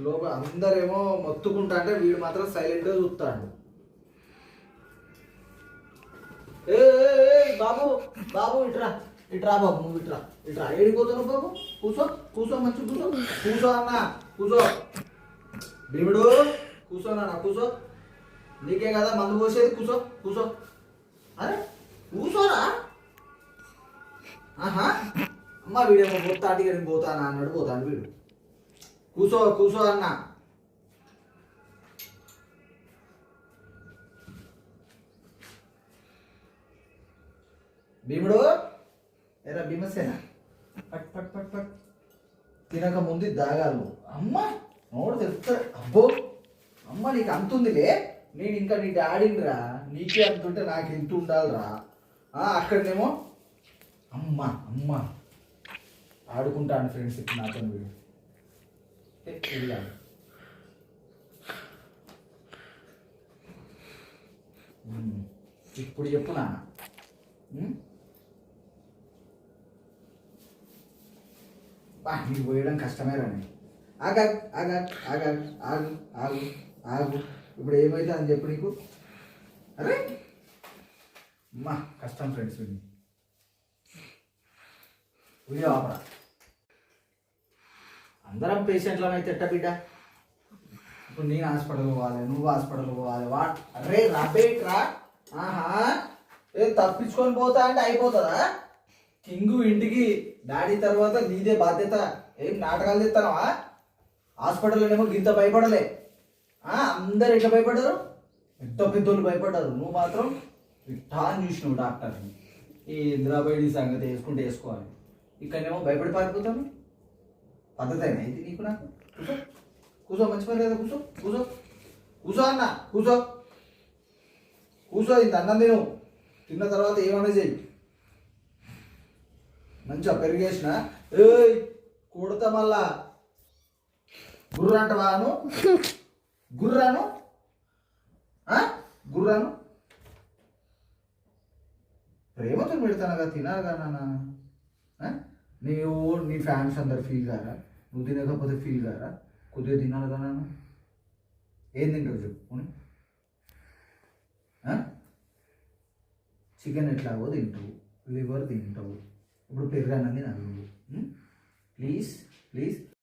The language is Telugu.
లోపల అందరేమో మొత్తుకుంటా అంటే వీడు మాత్రం సైలెంట్గా చూస్తాడు. ఏ బాబు బాబు ఇట్రా ఇట్రా బాబు, నువ్వు ఇట్రా ఇట్రా. ఏడిపోతున్నావు బాబు? కూసో కూసో, మంచి కూసో కూసో అన్న కూసో. భీముడు కూసోనా, కూసో. నీకే కదా మందు పోసేది, కూసో కూసో. అరే కూసోరా. ఆహా అమ్మ వీడేమో పోతా అడిగి పోతానా అన్నాడు, పోతాను వీడు. కూసో కూసో అన్న. భీముడు ఎరా భీమసేన, పట్ పట్ పట్ పట్. తినక ముందు దాగాలు. అమ్మ నోడు తెలుస్తుంది. అబ్బో అమ్మ నీకు అంతుందిలే. నేను ఇంకా నీ డాడీని రా, నీకే అంతుంటే నాకు ఎంత ఉండాలిరా. అక్కడనేమో అమ్మ అమ్మ ఆడుకుంటాను ఫ్రెండ్స్. ఇప్పుడు నాతో వీడు ఇప్పుడు చెప్పు నాన్న. నీకు పోయడం కష్టమే రాని. ఆగా ఆగా ఆగా ఆగు ఆగు ఆగు. ఇప్పుడు ఏమైతే అని చెప్పు నీకు. అరే అమ్మా కష్టం ఫ్రెండ్స్. వీడియో ఆపరా. అందరం పేషెంట్లం అయితే ఎట్ట బిడ్డ? ఇప్పుడు నేను హాస్పిటల్ పోవాలి, నువ్వు హాస్పిటల్ పోవాలి. అరే రాబేట్ రా. ఆహా ఏం తప్పించుకొని పోతా అంటే అయిపోతుందా? కింగు ఇంటికి డాడీ తర్వాత నీదే బాధ్యత. ఏం నాటకాలు తెస్తానవా? హాస్పిటల్లోనేమో గింత భయపడలే. అందరు ఎట్లా భయపడ్డారు? ఎంత పెద్దోళ్ళు భయపడ్డారు. నువ్వు మాత్రం ఇట్టా అని చూసినావు డాక్టర్ని. ఈ ఇందిరాబాయి సంగతి వేసుకుంటే వేసుకోవాలి. ఇక్కడనేమో భయపడి పారిపోతాను. పద్ధతి అయినా ఇది నీకు నాకు? కూసో కూసో, మంచి పని కదా. కూసో కూసో కూసో అన్న కూసో కూసో. ఇంత అన్నం తిను. తిన్న తర్వాత ఏమన్నా చెయ్యి. మంచిగా పెరిగేసిన ఏయ్ కొడతా మళ్ళా. గుర్రంటవాను గుర్రాను గుర్రాను. ప్రేమతో పెడతాను కదా, తినాలి కదా నాన్న. నీవు నీ ఫ్యాన్స్ అందరు ఫీల్ కారా? నువ్వు తినకపోతే ఫీల్ కారా? కొద్దిగా తినాలి కదా నాన్న. ఏం తింటావు చెప్పు. చికెన్ ఎట్లాగో తింటావు, లివర్ తింటావు, ఇప్పుడు పెరుగన్నది నాకు. Please please